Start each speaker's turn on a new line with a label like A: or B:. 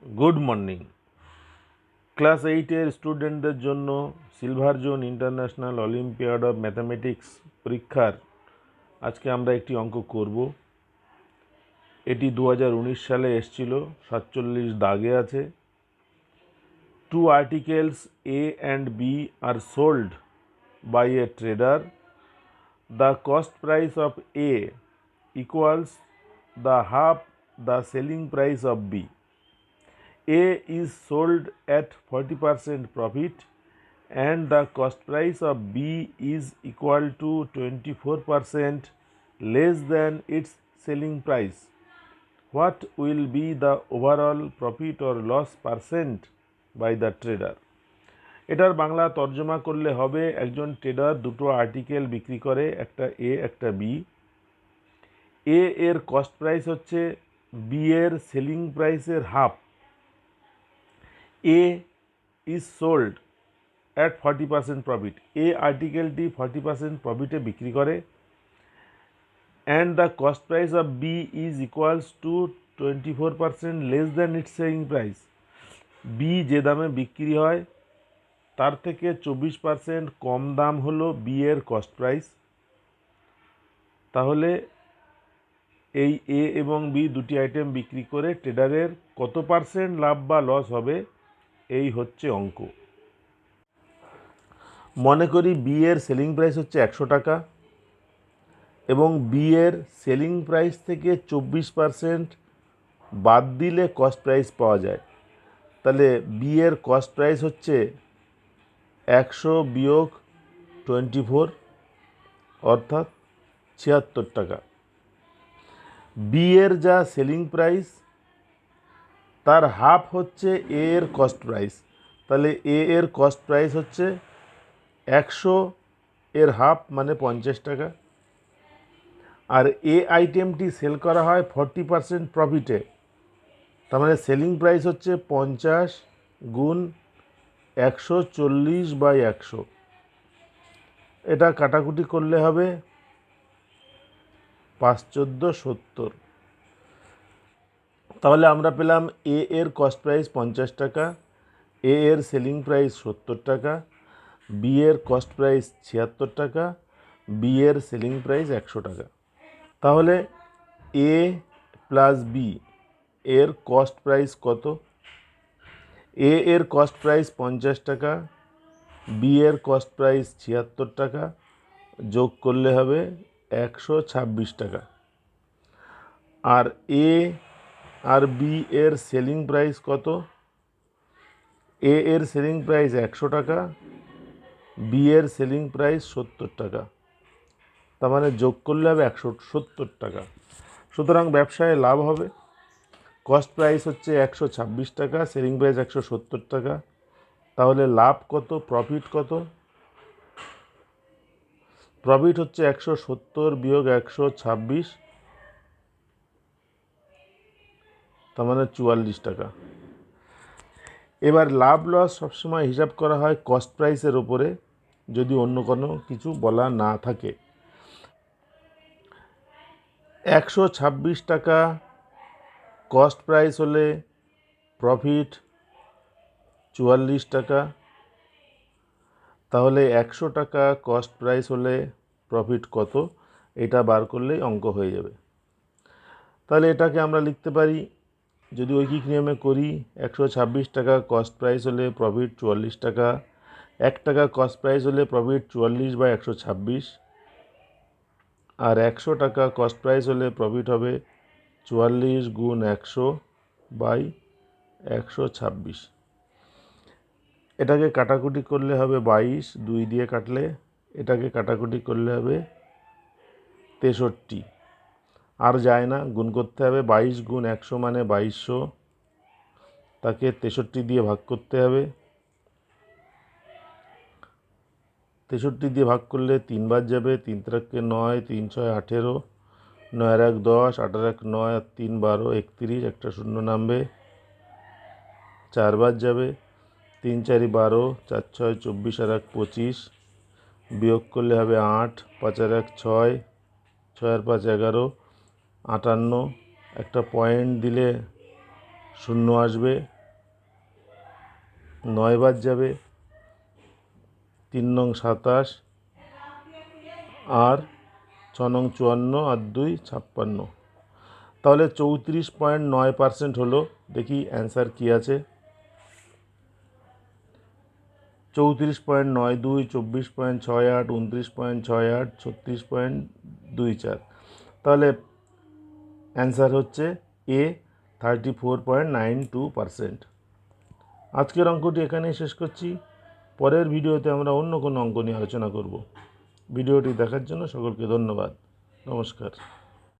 A: Good morning. Class 8-এর স্টুডেন্টদের জন্য silver zone international olympiad of mathematics পরীক্ষার আজকে আমরা একটি অঙ্ক করব। এটি 2019 সালে এসেছিল, 47 দাগে আছে। Two articles A and B are sold by a trader. The cost price of A equals the half the selling price of B. A is sold at 40% profit and the cost price of B is equal to 24% less than its selling price. What will be the overall profit or loss percent by the trader? এটার বাংলা তর্জমা করলে হবে, একজন tedder দুটো article বিক্রি করে, একটা এ একটা বি। এ এর কস্ট প্রাইস হচ্ছে বি এর সেলিং প্রাইসের half. A is sold at 40% profit. A আর্টিকেলটি 40% প্রফিটে বিক্রি করে। And the cost price of B is equals to 24% less than its selling price. B যে দামে বিক্রি হয় তার থেকে 24% কম দাম হলো বি এর কস্ট প্রাইস। তাহলে এই এ এবং বি দুটি আইটেম বিক্রি করে ট্রেডারের কত পার্সেন্ট লাভ বা লস হবে, এই হচ্ছে অঙ্ক। মনে করি বি এর সেলিং প্রাইস হচ্ছে 100 টাকা এবং বি এর সেলিং প্রাইস থেকে 24% বাদ দিলে কস্ট প্রাইস পাওয়া যায়। তাহলে বি এর কস্ট প্রাইস হচ্ছে 100 বিয়োগ 24 অর্থাৎ 76 টাকা। বি এর যা সেলিং প্রাইস তার হাফ হচ্ছে এ এর কস্ট প্রাইস। তাহলে এ এর কস্ট প্রাইস হচ্ছে 100 এর হাফ মানে 50 টাকা। আর এ আইটেমটি সেল করা হয় 40% প্রফিটে, তার মানে সেলিং প্রাইস হচ্ছে 50 গুণ 140/100। এটা কাটাকুটি করলে হবে 5×14=70। তাহলে আমরা পেলাম এ এর কস্ট প্রাইস 50 টাকা, এ এর সেলিং প্রাইস 70 টাকা, বি এর কস্ট প্রাইস 76 টাকা, বি এর সেলিং প্রাইস 100 টাকা। তাহলে এ প্লাস বি এর কস্ট প্রাইস কত? এ এর কস্ট প্রাইস 50 টাকা, বি এর কস্ট প্রাইস 76 টাকা, যোগ করলে হবে 126 টাকা। আর এ আর বি এর সেলিং প্রাইস কত? এ এর সেলিং প্রাইস 100 টাকা, বি এর সেলিং প্রাইস 70 টাকা। তার মানে যোগ করলে হবে 170 টাকা। সুতরাং ব্যবসায় লাভ হবে। কস্ট প্রাইস হচ্ছে 126 টাকা, সেলিং প্রাইস 170 টাকা। তাহলে লাভ কত, প্রফিট কত? প্রফিট হচ্ছে 170 বিয়োগ 126, তার মানে 44 টাকা। এবার লাভ লস সবসময় হিসাব করা হয় কস্ট প্রাইসের ওপরে, যদি অন্য কোনো কিছু বলা না থাকে। 126 টাকা কস্ট প্রাইস হলে প্রফিট 44 টাকা। তাহলে 100 টাকা কস্ট প্রাইস হলে প্রফিট কত, এটা বার করলেই অঙ্ক হয়ে যাবে। তাহলে এটাকে আমরা লিখতে পারি, যদি ঐকিক নিয়মে করি, 126 টাকা কস্ট প্রাইস হলে প্রফিট 44 টাকা। 1 টাকা কস্ট প্রাইস হলে প্রফিট 44/126। আর 100 টাকা কস্ট প্রাইস হলে প্রফিট হবে 44 গুণ 100/126। এটাকে কাটাকুটি করলে হবে 22, 2 দিয়ে কাটলে। এটাকে কাটাকুটি করলে হবে 63। আর যায় না, গুণ করতে হবে। 22 গুণ 100 মানে 2200, তাকে 63 দিয়ে ভাগ করতে হবে। 63 দিয়ে ভাগ করলে 3 বার যাবে, 3 × 9, 3 × 6 18, 9 × 1 10, 8 × 1 9, আর 3 12, 31, একটা শূন্য নামবে। 4 বার যাবে, 3 × 4 12, 4 × 6 24, আর 1 25, বিয়োগ করলে হবে 8, 5 × 1 6, 6 × 5 11, 58, একটা পয়েন্ট দিলে শূন্য আসবে। 9 বাদ যাবে, 3 নং 27 আর 6 নং 54 আর 2 56। তাহলে 34.9% হলো। দেখি অ্যান্সার কী আছে। 34.92, 24.68, 29.68, 36.24। তাহলে অ্যান্সার হচ্ছে এ, 34.92%। আজকের অঙ্কটি এখানেই শেষ করছি। পরের ভিডিওতে আমরা অন্য কোনো অঙ্ক নিয়ে আলোচনা করব। ভিডিওটি দেখার জন্য সকলকে ধন্যবাদ। নমস্কার।